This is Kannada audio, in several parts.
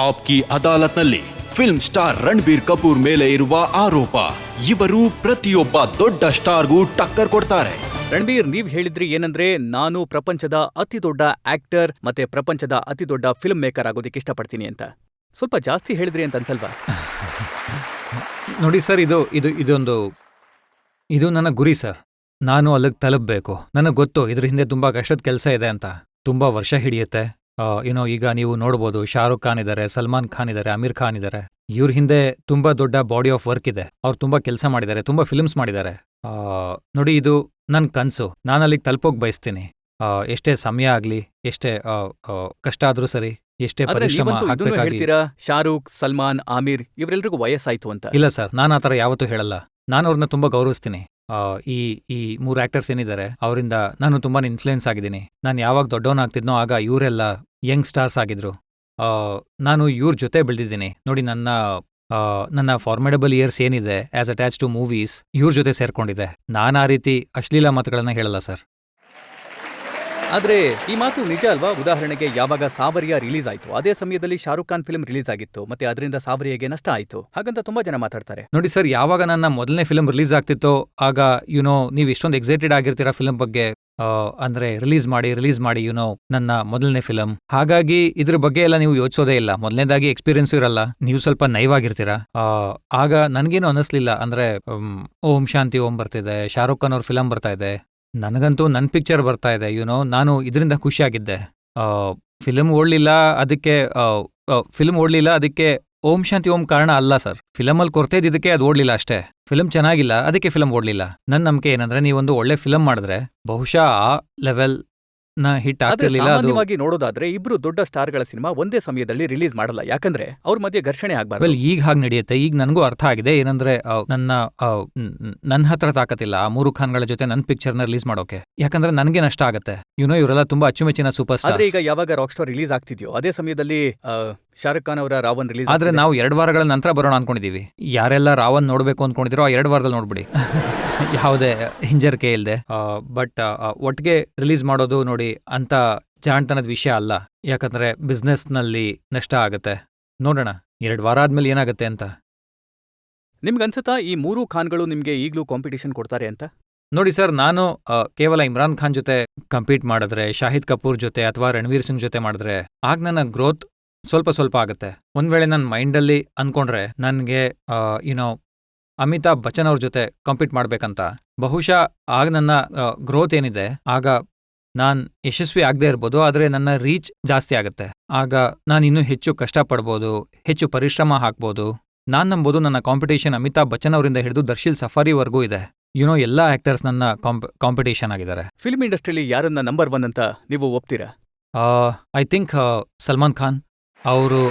ಆಪ್ಕಿ ಅದಾಲತ್ನಲ್ಲಿ ಫಿಲ್ಮ್ ಸ್ಟಾರ್ ರಣಬೀರ್ ಕಪೂರ್ ಮೇಲೆ ಇರುವ ಆರೋಪ. ಇವರು ಪ್ರತಿಯೊಬ್ಬ ದೊಡ್ಡ ಸ್ಟಾರ್ಗೂ ಟಕ್ಕರ್ ಕೊಡ್ತಾರೆ. ರಣಬೀರ್, ನೀವ್ ಹೇಳಿದ್ರಿ ಏನಂದ್ರೆ, ನಾನು ಪ್ರಪಂಚದ ಅತಿ ದೊಡ್ಡ ಆಕ್ಟರ್ ಮತ್ತೆ ಪ್ರಪಂಚದ ಅತಿ ದೊಡ್ಡ ಫಿಲ್ಮ್ ಮೇಕರ್ ಆಗೋದಕ್ಕೆ ಇಷ್ಟಪಡ್ತೀನಿ ಅಂತ. ಸ್ವಲ್ಪ ಜಾಸ್ತಿ ಹೇಳಿದ್ರಿ ಅಂತ ಅನ್ಸಲ್ವಾ? ನೋಡಿ ಸರ್, ಇದು ನನ್ನ ಗುರಿ ಸರ್. ನಾನು ಅಲ್ಲಿಗೆ ತಲುಪಬೇಕು. ನನಗೆ ಗೊತ್ತು ಇದ್ರ ಹಿಂದೆ ತುಂಬಾ ಕಷ್ಟದ ಕೆಲಸ ಇದೆ ಅಂತ. ತುಂಬಾ ವರ್ಷ ಹಿಡಿಯುತ್ತೆ. ಈಗ ನೀವು ನೋಡ್ಬೋದು, ಶಾರುಖ್ ಖಾನ್ ಇದ್ದಾರೆ, ಸಲ್ಮಾನ್ ಖಾನ್ ಇದ್ದಾರೆ, ಆಮಿರ್ ಖಾನ್ ಇದ್ದಾರೆ. ಇವ್ರ ಹಿಂದೆ ತುಂಬಾ ದೊಡ್ಡ ಬಾಡಿ ಆಫ್ ವರ್ಕ್ ಇದೆ. ಅವ್ರು ತುಂಬಾ ಕೆಲಸ ಮಾಡಿದ್ದಾರೆ, ತುಂಬಾ ಫಿಲ್ಮ್ಸ್ ಮಾಡಿದ್ದಾರೆ. ನೋಡಿ, ಇದು ನನ್ ಕನ್ಸು. ನಾನು ಅಲ್ಲಿಗೆ ತಲುಪೋಕ್ ಬಯಸ್ತೀನಿ. ಎಷ್ಟೇ ಸಮಯ ಆಗ್ಲಿ, ಎಷ್ಟೇ ಕಷ್ಟ ಆದ್ರೂ ಸರಿ, ಎಷ್ಟೇ ಪರಿಶ್ರಮ ಹಾಕ್ಬೇಕಾಗಿ. ಹೇಳ್ತೀರಾ ಶಾರುಖ್, ಸಲ್ಮಾನ್, ಆಮಿರ್ ಇವರೆಲ್ರಿಗೂ ವಯಸ್ಸಾಯ್ತು ಅಂತ? ಇಲ್ಲ ಸರ್, ನಾನು ಆತರ ಯಾವತ್ತೂ ಹೇಳಲ್ಲ. ನಾನು ಅವ್ರನ್ನ ತುಂಬಾ ಗೌರವಿಸ್ತೀನಿ. ಈ 3 ಆಕ್ಟರ್ಸ್ ಏನಿದ್ದಾರೆ, ಅವರಿಂದ ನಾನು ತುಂಬಾ ಇನ್ಫ್ಲೂಯೆನ್ಸ್ ಆಗಿದ್ದೀನಿ. ನಾನು ಯಾವಾಗ ದೊಡ್ಡವನಾಗ್ತಿದ್ನೋ ಆಗ ಇವರೆಲ್ಲ ಯಂಗ್ ಸ್ಟಾರ್ಸ್ ಆಗಿದ್ರು. ನಾನು ಇವ್ರ ಜೊತೆ ಬೆಳೆದಿದ್ದೀನಿ. ನೋಡಿ, ನನ್ನ ಫಾರ್ಮಿಡಬಲ್ ಇಯರ್ಸ್ ಏನಿದೆ ಆಸ್ ಅಟ್ಯಾಚ್ ಟು ಮೂವೀಸ್, ಇವ್ರ ಜೊತೆ ಸೇರ್ಕೊಂಡಿದೆ. ನಾನು ಆ ರೀತಿ ಅಶ್ಲೀಲ ಮಾತುಗಳನ್ನ ಹೇಳಲ್ಲ ಸರ್. ಆದ್ರೆ ಈ ಮಾತು ನಿಜ ಅಲ್ವಾ? ಉದಾಹರಣೆಗೆ, ಯಾವಾಗ ಸಾವರಿಯಾ ರಿಲೀಸ್ ಆಯ್ತು, ಅದೇ ಸಮಯದಲ್ಲಿ ಶಾರುಖ್ ಖಾನ್ ಫಿಲ್ಮ್ ರಿಲೀಸ್ ಆಗಿತ್ತು, ಮತ್ತೆ ಅದರಿಂದ ಸಾವರಿಯಾಗೆ ನಷ್ಟ ಆಯ್ತು, ಹಾಗಂತ ತುಂಬಾ ಜನ ಮಾತಾಡ್ತಾರೆ. ನೋಡಿ ಸರ್, ಯಾವಾಗ ನನ್ನ ಮೊದಲನೇ ಫಿಲ್ಮ್ ರಿಲೀಸ್ ಆಗ್ತಿತ್ತೋ ಆಗ ನೀವು ಇಷ್ಟೊಂದು ಎಕ್ಸೈಟೆಡ್ ಆಗಿರ್ತೀರಾ ಫಿಲ್ಮ್ ಬಗ್ಗೆ. ಅಂದ್ರೆ ರಿಲೀಸ್ ಮಾಡಿ ನನ್ನ ಮೊದಲನೇ ಫಿಲಮ್. ಹಾಗಾಗಿ ಇದ್ರ ಬಗ್ಗೆ ಎಲ್ಲ ನೀವು ಯೋಚಿಸೋದೇ ಇಲ್ಲ. ಮೊದಲನೇದಾಗಿ ಎಕ್ಸ್ಪೀರಿಯನ್ಸು ಇರಲ್ಲ, ನೀವು ಸ್ವಲ್ಪ ನೈವ್ ಆಗಿರ್ತೀರಾ. ಆಗ ನನ್ಗೇನು ಅನ್ನಿಸ್ಲಿಲ್ಲ. ಅಂದ್ರೆ ಓಂ ಶಾಂತಿ ಓಂ ಬರ್ತಿದೆ, ಶಾರುಖ್ ಖಾನ್ ಅವ್ರ ಫಿಲಮ್ ಬರ್ತಾ ಇದೆ, ನನಗಂತೂ ನನ್ನ ಪಿಕ್ಚರ್ ಬರ್ತಾ ಇದೆ. ನಾನು ಇದರಿಂದ ಖುಷಿಯಾಗಿದ್ದೆ. ಫಿಲ್ಮ್ ಓಡ್ಲಿಲ್ಲ ಅದಕ್ಕೆ ಓಂ ಶಾಂತಿ ಓಂ ಕಾರಣ ಅಲ್ಲ ಸರ್. ಫಿಲಮಲ್ಲಿ ಕೊರತೆ ಇದ್ದಿದ್ದಕ್ಕೆ ಅದು ಓಡ್ಲಿಲ್ಲ ಅಷ್ಟೇ. ಫಿಲ್ಮ್ ಚೆನ್ನಾಗಿಲ್ಲ, ಅದಕ್ಕೆ ಫಿಲ್ಮ್ ಓಡ್ಲಿಲ್ಲ. ನನ್ನ ನಂಬಿಕೆ ಏನಂದ್ರೆ, ನೀವೊಂದು ಒಳ್ಳೆ ಫಿಲ್ಮ್ ಮಾಡಿದ್ರೆ ಬಹುಶಃ ಆ ಲೆವೆಲ್ ನ ಹಿಟ್ ಆಗ್ತಿರ್ಲಿಲ್ಲ. ಸಾಮಾನ್ಯವಾಗಿ ನೋಡೋದಾದ್ರೆ ಇಬ್ರು ದೊಡ್ಡ ಸ್ಟಾರ್ಗಳ ಸಿನಿಮಾ ಒಂದೇ ಸಮಯದಲ್ಲಿ ರಿಲೀಸ್ ಮಾಡಲ್ಲ, ಯಾಕಂದ್ರೆ ಅವ್ರ ಮಧ್ಯೆ ಘರ್ಷಣೆ ಆಗ್ಬಾರ್ದು. ಈಗ ಹಾಗೆ ನಡೆಯುತ್ತೆ. ಈಗ ನನಗೂ ಅರ್ಥ ಆಗಿದೆ ಏನಂದ್ರೆ, ನನ್ನ ಹತ್ರ ತಾಕತ್ತಿಲ್ಲ ಆ 3 ಖಾನ್ಗಳ ಜೊತೆ ನನ್ನ ಪಿಕ್ಚರ್ನ ರಿಲೀಸ್ ಮಾಡೋಕೆ. ಯಾಕಂದ್ರೆ ನನಗೆ ನಷ್ಟ ಆಗುತ್ತೆ. ಇವರೆಲ್ಲ ತುಂಬಾ ಅಚ್ಚುಮೆಚ್ಚಿನ ಸೂಪರ್ ಸ್ಟಾರ್. ಈಗ ಯಾವಾಗ ರಾಕ್ ಸ್ಟಾರ್ ರಿಲೀಸ್ ಆಗ್ತಿದ್ಯೋ ಅದೇ ಸಮಯದಲ್ಲಿ ಶಾರುಖ್ ಖಾನ್ ಅವರ ರಾವನ್ ರಿಲೀಸ್. ಆದ್ರೆ ನಾವು 2 ವಾರಗಳ ನಂತರ ಬರೋಣ ಅನ್ಕೊಂಡಿದೀವಿ. ಯಾರೆಲ್ಲ ರಾವನ್ ನೋಡ್ಬೇಕು ಅನ್ಕೊಂಡಿದಿರೋ ಆ 2 ವಾರದಲ್ಲಿ ನೋಡ್ಬಿಡಿ, ಯಾವುದೇ ಹಿಂಜರಿಕೆ ಇಲ್ಲದೆ. ಬಟ್ ಒಟ್ಟಿಗೆ ರಿಲೀಸ್ ಮಾಡೋದು ನೋಡಿ ಅಂತ ಜಾಣ್ತನದ ವಿಷಯ ಅಲ್ಲ. ಯಾಕಂದ್ರೆ ಬಿಸ್ನೆಸ್ ನಲ್ಲಿ ನಷ್ಟ ಆಗತ್ತೆ. ನೋಡೋಣ 2 ವಾರ ಆದ್ಮೇಲೆ ಏನಾಗುತ್ತೆ ಅಂತ. ನಿಮ್ಗನ್ಸುತ್ತಾ ಈ 3 ಖಾನ್ಗಳು ನಿಮ್ಗೆ ಈಗ್ಲೂ ಕಾಂಪಿಟೇಷನ್ ಕೊಡ್ತಾರೆ ಅಂತ? ನೋಡಿ ಸರ್, ನಾನು ಕೇವಲ ಇಮ್ರಾನ್ ಖಾನ್ ಜೊತೆ ಕಂಪೀಟ್ ಮಾಡಿದ್ರೆ, ಶಾಹಿದ್ ಕಪೂರ್ ಜೊತೆ ಅಥವಾ ರಣವೀರ್ ಸಿಂಗ್ ಜೊತೆ ಮಾಡಿದ್ರೆ ಆಗ ನನ್ನ ಗ್ರೋತ್ ಸ್ವಲ್ಪ ಆಗುತ್ತೆ. ಒಂದ್ ವೇಳೆ ನನ್ನ ಮೈಂಡಲ್ಲಿ ಅನ್ಕೊಂಡ್ರೆ ನನ್ಗೆ ಅಮಿತಾಬ್ ಬಚ್ಚನ್ ಅವ್ರ ಜೊತೆ ಕಾಂಪೀಟ್ ಮಾಡ್ಬೇಕಂತ, ಬಹುಶಃ ಆಗ ನನ್ನ ಗ್ರೋತ್ ಏನಿದೆ ಆಗ ನಾನ್ ಯಶಸ್ವಿ ಆಗದೆ ಇರ್ಬೋದು, ಆದ್ರೆ ನನ್ನ ರೀಚ್ ಜಾಸ್ತಿ ಆಗುತ್ತೆ. ಆಗ ನಾನು ಇನ್ನೂ ಹೆಚ್ಚು ಕಷ್ಟಪಡ್ಬೋದು, ಹೆಚ್ಚು ಪರಿಶ್ರಮ ಹಾಕ್ಬೋದು. ನಾನ್ ನಂಬೋದು ನನ್ನ ಕಾಂಪಿಟೇಷನ್ ಅಮಿತಾಬ್ ಬಚ್ಚನ್ ಅವರಿಂದ ಹಿಡಿದು ದರ್ಶಿಲ್ ಸಫಾರಿವರೆಗೂ ಇದೆ. ಎಲ್ಲಾ ಆಕ್ಟರ್ಸ್ ನನ್ನ ಕಾಂಪಿಟೇಷನ್ ಆಗಿದ್ದಾರೆ. ಫಿಲ್ಮ್ ಇಂಡಸ್ಟ್ರಿಲಿ ಯಾರನ್ನ ನಂಬರ್ 1 ಅಂತ ನೀವು ಒಪ್ತೀರಾ? ಐ ಥಿಂಕ್ ಸಲ್ಮಾನ್ ಖಾನ್ ಅವರು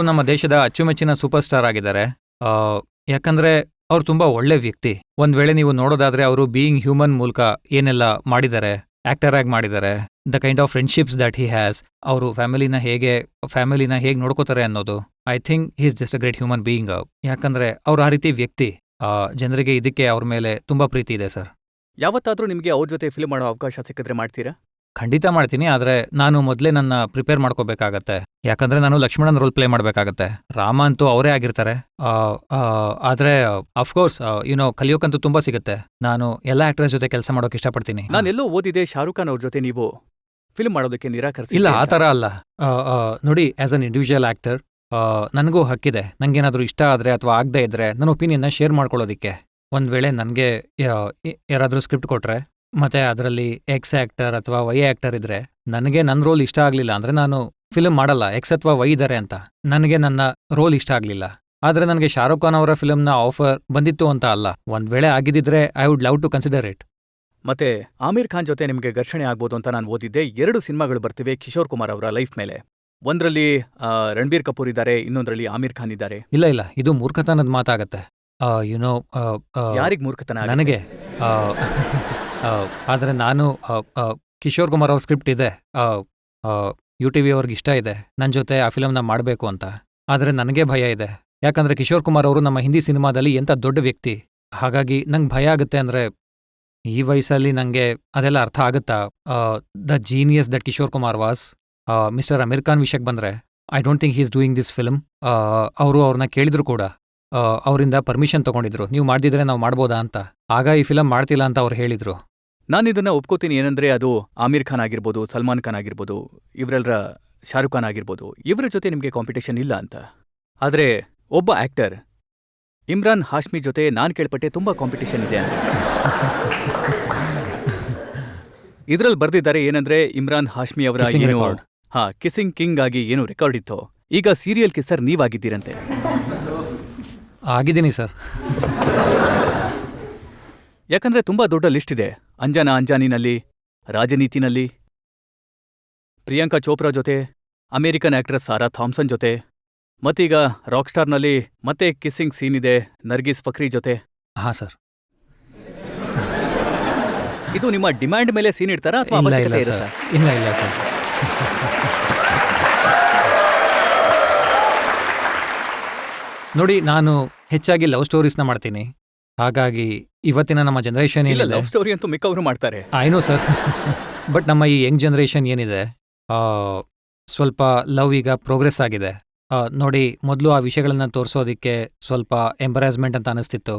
ನಮ್ಮ ದೇಶದ ಅಚ್ಚುಮೆಚ್ಚಿನ ಸೂಪರ್ ಸ್ಟಾರ್ ಆಗಿದ್ದಾರೆ. ಯಾಕಂದ್ರೆ ಅವ್ರು ತುಂಬಾ ಒಳ್ಳೆ ವ್ಯಕ್ತಿ. ಒಂದ್ ವೇಳೆ ನೀವು ನೋಡೋದಾದ್ರೆ, ಅವರು ಬೀಯಿಂಗ್ ಹ್ಯೂಮನ್ ಮೂಲಕ ಏನೆಲ್ಲ ಮಾಡಿದ್ದಾರೆ, ಆಕ್ಟರ್ ಆಗಿ ಮಾಡಿದ್ದಾರೆ, the kind of friendships that he has, ಅವರು ಫ್ಯಾಮಿಲಿನ ಹೇಗೆ ನೋಡ್ಕೋತಾರೆ ಅನ್ನೋದು. I think he is just a great human being. ಯಾಕಂದ್ರೆ ಅವ್ರು ಆ ರೀತಿ ವ್ಯಕ್ತಿ. ಜನರಿಗೆ ಇದಕ್ಕೆ ಅವ್ರ ಮೇಲೆ ತುಂಬಾ ಪ್ರೀತಿ ಇದೆ ಸರ್. ಯಾವತ್ತಾದ್ರೂ ನಿಮ್ಗೆ ಅವ್ರ ಜೊತೆ ಫಿಲ್ಮ್ ಮಾಡೋ ಅವಕಾಶ ಸಿಕ್ಕಿದ್ರೆ ಮಾಡ್ತೀರಾ? ಖಂಡಿತ ಮಾಡ್ತೀನಿ. ಆದ್ರೆ ನಾನು ಮೊದಲೇ ನನ್ನ ಪ್ರಿಪೇರ್ ಮಾಡ್ಕೋಬೇಕಾಗತ್ತೆ. ಯಾಕಂದ್ರೆ ನಾನು ಲಕ್ಷ್ಮಣನ್ ರೋಲ್ ಪ್ಲೇ ಮಾಡ್ಬೇಕಾಗತ್ತೆ. ರಾಮ ಅಂತೂ ಅವರೇ ಆಗಿರ್ತಾರೆ. ಆದ್ರೆ ಅಫ್ಕೋರ್ಸ್ ಕಲಿಯೋಕಂತೂ ತುಂಬಾ ಸಿಗುತ್ತೆ. ನಾನು ಎಲ್ಲ ಆಕ್ಟರ್ಸ್ ಜೊತೆ ಕೆಲಸ ಮಾಡೋಕೆ ಇಷ್ಟಪಡ್ತೀನಿ. ನಾನೆಲ್ಲೋ ಓದಿದೆ, ಶಾರುಖ್ ಖಾನ್ ಅವ್ರ ಜೊತೆ ನೀವು ಫಿಲ್ಮ್ ಮಾಡೋದಕ್ಕೆ ನಿರಾಕರಿಸಿ. ಇಲ್ಲ, ಆ ಥರ ಅಲ್ಲ. ನೋಡಿ, ಆಸ್ ಅನ್ ಇಂಡಿವಿಜುವಲ್ ಆಕ್ಟರ್ ನನಗೂ ಹಕ್ಕಿದೆ. ನಂಗೇನಾದ್ರೂ ಇಷ್ಟ ಆದ್ರೆ ಅಥವಾ ಆಗದೆ ಇದ್ರೆ ನನ್ನ ಒಪಿನಿಯನ್ನ ಶೇರ್ ಮಾಡ್ಕೊಳ್ಳೋದಿಕ್ಕೆ. ಒಂದ್ ವೇಳೆ ನನಗೆ ಯಾರಾದ್ರೂ ಸ್ಕ್ರಿಪ್ಟ್ ಕೊಟ್ರೆ, ಮತ್ತೆ ಅದರಲ್ಲಿ ಎಕ್ಸ್ ಆಕ್ಟರ್ ಅಥವಾ ವೈ ಆಕ್ಟರ್ ಇದ್ರೆ, ನನಗೆ ನನ್ನ ರೋಲ್ ಇಷ್ಟ ಆಗ್ಲಿಲ್ಲ ಅಂದ್ರೆ ನಾನು ಫಿಲ್ಮ್ ಮಾಡಲ್ಲ. ಎಕ್ಸ್ ಅಥವಾ ವೈ ಇದ್ದಾರೆ ಅಂತ ನನಗೆ ನನ್ನ ರೋಲ್ ಇಷ್ಟ ಆಗ್ಲಿಲ್ಲ. ಆದ್ರೆ ನನಗೆ ಶಾರುಖ್ ಖಾನ್ ಅವರ ಫಿಲ್ಮ್ನ ಆಫರ್ ಬಂದಿತ್ತು ಅಂತ ಅಲ್ಲ. ಒಂದ್ ವೇಳೆ ಆಗಿದ್ದಿದ್ರೆ I would love to consider it. ಮತ್ತೆ ಆಮಿರ್ ಖಾನ್ ಜೊತೆ ನಿಮ್ಗೆ ಘರ್ಷಣೆ ಆಗ್ಬೋದು ಅಂತ ನಾನು ಓದಿದ್ದೆ. 2 ಸಿನಿಮಾಗಳು ಬರ್ತಿವೆ ಕಿಶೋರ್ ಕುಮಾರ್ ಅವರ ಲೈಫ್ ಮೇಲೆ. ಒಂದ್ರಲ್ಲಿ ರಣಬೀರ್ ಕಪೂರ್ ಇದ್ದಾರೆ, ಇನ್ನೊಂದ್ರಲ್ಲಿ ಆಮಿರ್ ಖಾನ್ ಇದ್ದಾರೆ. ಇಲ್ಲ, ಇದು ಮೂರ್ಖತನದ ಮಾತಾಗತ್ತೆ. ಯಾರಿಗ್ ಮೂರ್ಖತನ? ನನಗೆ. ಆದ್ರೆ ನಾನು ಕಿಶೋರ್ ಕುಮಾರ್ ಅವ್ರ ಸ್ಕ್ರಿಪ್ಟ್ ಇದೆ, UTV ಅವ್ರಿಗೆ ಇಷ್ಟ ಇದೆ ನನ್ನ ಜೊತೆ ಆ ಫಿಲಮ್ನ ಮಾಡಬೇಕು ಅಂತ. ಆದ್ರೆ ನನಗೆ ಭಯ ಇದೆ. ಯಾಕಂದ್ರೆ ಕಿಶೋರ್ ಕುಮಾರ್ ಅವರು ನಮ್ಮ ಹಿಂದಿ ಸಿನಿಮಾದಲ್ಲಿ ಎಂಥ ದೊಡ್ಡ ವ್ಯಕ್ತಿ. ಹಾಗಾಗಿ ನಂಗೆ ಭಯ ಆಗುತ್ತೆ. ಅಂದ್ರೆ ಈ ವಯಸ್ಸಲ್ಲಿ ನಂಗೆ ಅದೆಲ್ಲ ಅರ್ಥ ಆಗುತ್ತಾ? The genius that Kishore Kumar was. Mister Aamir Khan ವಿಷಯಕ್ಕೆ ಬಂದ್ರೆ, I don't think he is doing this film. ಅವರು ಅವ್ರನ್ನ ಕೇಳಿದ್ರು ಕೂಡ, ಅವರಿಂದ ಪರ್ಮಿಷನ್ ತಗೊಂಡಿದ್ರು, ನೀವು ಮಾಡ್ದಿದ್ರೆ ನಾವು ಮಾಡ್ಬೋದಾ ಅಂತ. ಆಗ ಈ ಫಿಲಮ್ ಮಾಡ್ತಿಲ್ಲ ಅಂತ ಅವ್ರು ಹೇಳಿದ್ರು. ನಾನಿದನ್ನ ಒಪ್ಕೋತೀನಿ. ಏನಂದ್ರೆ ಅದು ಆಮೀರ್ ಖಾನ್ ಆಗಿರ್ಬೋದು, ಸಲ್ಮಾನ್ ಖಾನ್ ಆಗಿರ್ಬೋದು, ಇವರೆಲ್ಲರ ಶಾರುಖ್ ಖಾನ್ ಆಗಿರ್ಬೋದು, ಇವರ ಜೊತೆ ನಿಮಗೆ ಕಾಂಪಿಟೇಷನ್ ಇಲ್ಲ ಅಂತ. ಆದ್ರೆ ಒಬ್ಬ ಆಕ್ಟರ್ ಇಮ್ರಾನ್ ಹಾಶ್ಮಿ ಜೊತೆ ನಾನ್ ಕೇಳ್ಪಟ್ಟೆ ತುಂಬಾ ಕಾಂಪಿಟೇಷನ್ ಇದೆ ಅಂತ. ಇದ್ರಲ್ಲಿ ಬರ್ದಿದ್ದಾರೆ ಏನಂದ್ರೆ ಇಮ್ರಾನ್ ಹಾಶ್ಮಿ ಅವರ Kissing ಏನು record. ಕಿಸ್ಸಿಂಗ್ ಕಿಂಗ್ ಆಗಿ ಏನು ರೆಕಾರ್ಡ್ ಇತ್ತೋ, ಈಗ ಸೀರಿಯಲ್ ಕಿಸ್ಸರ್ ನೀವಾಗಿದ್ದೀರಂತೆ. ಆಗಿದ್ದೀನಿ ಸರ್. ಯಾಕಂದ್ರೆ ತುಂಬಾ ದೊಡ್ಡ ಲಿಸ್ಟ್ ಇದೆ. ಅಂಜನಾ ಅಂಜಾನಿನಲ್ಲಿ, ರಾಜನೀತಿನಲ್ಲಿ, ಪ್ರಿಯಾಂಕಾ ಚೋಪ್ರಾ ಜೊತೆ, ಅಮೆರಿಕನ್ ಆಕ್ಟ್ರೆಸ್ ಸಾರಾ ಥಾಮ್ಸನ್ ಜೊತೆ, ಮತ್ತೀಗ ರಾಕ್ ಸ್ಟಾರ್ನಲ್ಲಿ ಮತ್ತೆ ಕಿಸ್ಸಿಂಗ್ ಸೀನ್ ಇದೆ ನರ್ಗಿಸ್ ಫಕ್ರಿ ಜೊತೆ. ಹಾ ಸರ್. ಇದು ನಿಮ್ಮ ಡಿಮ್ಯಾಂಡ್ ಮೇಲೆ ಸೀನ್ ಇಡ್ತಾರಾ ಅಥವಾ ಇಲ್ಲ ಅವಶ್ಯಕತೆ ಇಲ್ಲ ಸರ್, ಇರುತ್ತಾ? ಇಲ್ಲ ಸರ್. ನೋಡಿ, ನಾನು ಹೆಚ್ಚಾಗಿ ಲವ್ ಸ್ಟೋರೀಸ್ನ ಮಾಡ್ತೀನಿ. ಹಾಗಾಗಿ ಇವತ್ತಿನ ನಮ್ಮ ಜನರೇಷನ್ ಇಲ್ಲ, ಏನಿದೆ, ಲವ್ ಸ್ಟೋರಿ ಅಂತೂ ಮಿಕ್ಕವರು ಮಾಡ್ತಾರೆ. I know sir. ಬಟ್ ನಮ್ಮ ಈ ಯಂಗ್ ಜನರೇಷನ್ ಏನಿದೆ, ಸ್ವಲ್ಪ ಲವ್ ಈಗ ಪ್ರೋಗ್ರೆಸ್ ಆಗಿದೆ. ನೋಡಿ, ಮೊದಲು ಆ ವಿಷಯಗಳನ್ನ ತೋರಿಸೋದಿಕ್ಕೆ ಸ್ವಲ್ಪ ಎಂಬರಾಸ್ಮೆಂಟ್ ಅಂತ ಅನಿಸ್ತಿತ್ತು.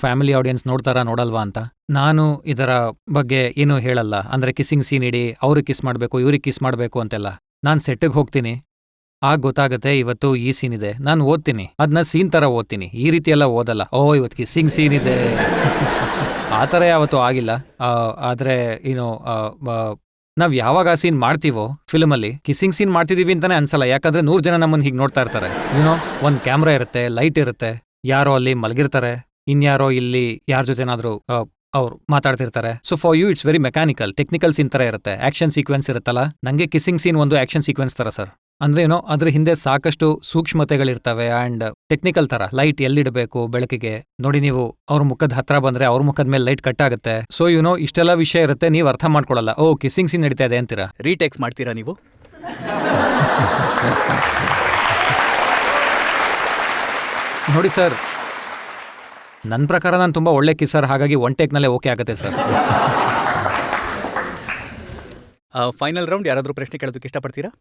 ಫ್ಯಾಮಿಲಿ ಆಡಿಯನ್ಸ್ ನೋಡ್ತಾರಾ ನೋಡಲ್ವಾ ಅಂತ. ನಾನು ಇದರ ಬಗ್ಗೆ ಏನೂ ಹೇಳಲ್ಲ. ಅಂದ್ರೆ ಕಿಸ್ಸಿಂಗ್ ಸೀನ್ ಇಡಿ, ಅವ್ರಿಗೆ ಕಿಸ್ ಮಾಡಬೇಕು, ಇವ್ರಿಗೆ ಕಿಸ್ ಮಾಡಬೇಕು ಅಂತೆಲ್ಲ. ನಾನು ಸೆಟ್ಟಿಗೆ ಹೋಗ್ತೀನಿ, ಆಗ ಗೊತ್ತಾಗುತ್ತೆ ಇವತ್ತು ಈ ಸೀನ್ ಇದೆ. ನಾನು ಓದ್ತೀನಿ, ಅದನ್ನ ಸೀನ್ ಥರ ಓದ್ತೀನಿ, ಈ ರೀತಿ ಎಲ್ಲ ಓದಲ್ಲ. ಇವತ್ತು ಕಿಸ್ಸಿಂಗ್ ಸೀನ್ ಇದೆ ಆ ಥರ ಯಾವತ್ತೂ ಆಗಿಲ್ಲ. ಆದರೆ ನಾವು ಯಾವಾಗ ಆ ಸೀನ್ ಮಾಡ್ತೀವೋ ಫಿಲ್ಮಲ್ಲಿ, ಕಿಸ್ಸಿಂಗ್ ಸೀನ್ ಮಾಡ್ತಿದೀವಿ ಅಂತಾನೆ ಅನ್ಸಲ್ಲ. ಯಾಕಂದ್ರೆ 100 ಜನ ನಮ್ಮನ್ನು ಹೀಗೆ ನೋಡ್ತಾ ಇರ್ತಾರೆ. ಒಂದು ಕ್ಯಾಮ್ರಾ ಇರುತ್ತೆ, ಲೈಟ್ ಇರುತ್ತೆ, ಯಾರೋ ಅಲ್ಲಿ ಮಲಗಿರ್ತಾರೆ, ಇನ್ಯಾರೋ ಇಲ್ಲಿ ಯಾರ ಜೊತೆನಾದ್ರೂ ಅವ್ರು ಮಾತಾಡ್ತಿರ್ತಾರೆ. So for you it's very mechanical, technical scene ಥರ ಇರುತ್ತೆ. ಆಕ್ಷನ್ ಸೀಕ್ವೆನ್ಸ್ ಇರುತ್ತಲ್ಲ, ನಂಗೆ ಕಿಸ್ಸಿಂಗ್ ಸೀನ್ ಒಂದು ಆಕ್ಷನ್ ಸೀಕ್ವೆನ್ಸ್ ಥರ ಸರ್. ಅಂದ್ರೆ ಅದ್ರ ಹಿಂದೆ ಸಾಕಷ್ಟು ಸೂಕ್ಷ್ಮತೆಗಳಿರ್ತವೆ ಆ್ಯಂಡ್ ಟೆಕ್ನಿಕಲ್ ಥರ. ಲೈಟ್ ಎಲ್ಲಿಡಬೇಕು ಬೆಳಕಿಗೆ ನೋಡಿ, ನೀವು ಅವ್ರ ಮುಖದ ಹತ್ರ ಬಂದ್ರೆ ಅವ್ರ ಮುಖದ ಮೇಲೆ ಲೈಟ್ ಕಟ್ ಆಗುತ್ತೆ. ಸೊ ಇಷ್ಟೆಲ್ಲ ವಿಷಯ ಇರುತ್ತೆ, ನೀವು ಅರ್ಥ ಮಾಡ್ಕೊಳ್ಳಲ್ಲ. ಕಿಸ್ಸಿಂಗ್ ಸೀನ್ ನಡೀತಾ ಇದೆ ಅಂತೀರಾ. ರೀಟೇಕ್ಸ್ ಮಾಡ್ತೀರಾ ನೀವು? ನೋಡಿ ಸರ್, ನನ್ನ ಪ್ರಕಾರ ನಾನು ತುಂಬ ಒಳ್ಳೆ ಕಿಸ್ಸರ್, ಹಾಗಾಗಿ ಒನ್ ಟೇಕ್ನಲ್ಲೇ ಓಕೆ ಆಗುತ್ತೆ ಸರ್. ಫೈನಲ್ ರೌಂಡ್ ಯಾರಾದ್ರೂ ಪ್ರಶ್ನೆ ಕೇಳೋದಕ್ಕೆ ಇಷ್ಟಪಡ್ತೀರಾ?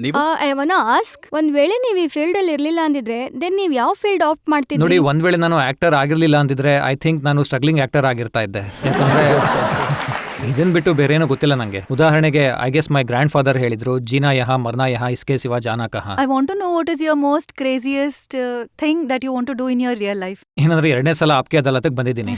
ನೀವು ಐ ವಾಂಟ್ ಆಸ್ಕ್, ಒಂದ್ ವೇಳೆ ನೀವು ಈ ಫೀಲ್ಡ್ ಅಲ್ಲಿ ಇರ್ಲಿಲ್ಲ ಅಂದಿದ್ರೆ ದೆನ್ ನೀವು ಯಾವ ಫೀಲ್ಡ್ ಆಪ್ಟ್ ಮಾಡ್ತಿದ್ರಿ? ನೋಡಿ, ಒಂದ್ ವೇಳೆ ನಾನು ಆಕ್ಟರ್ ಆಗಿರ್ಲಿಲ್ಲ ಅಂದಿದ್ರೆ ಐ ಥಿಂಕ್ ನಾನು ಸ್ಟ್ರಗ್ಲಿಂಗ್ ಆಕ್ಟರ್ ಆಗಿರ್ತಾ ಇದ್ದೆ. ಯಾಕಂದ್ರೆ ಇದನ್ ಬಿಟ್ಟು ಬೇರೆ ಏನೂ ಗೊತ್ತಿಲ್ಲ ನಂಗೆ. ಉದಾಹರಣೆಗೆ, I guess my grand father ಹೇಳಿದ್ರು, ಜೀನಾ ಯಹಾ ಮರ್ನಾ ಯಹಾ ಇಸ್ಕೆ ಸಿವಾ ಜಾನಾ ಕಹಾ. I want to know what is your most craziest thing that you want to do in your real life. ಏನಂದ್ರೆ 2ನೇ ಸಲ ಆಪ್ಕೆ ಅದಾಲತ್ಗೆ ಬಂದಿದ್ದೀನಿ.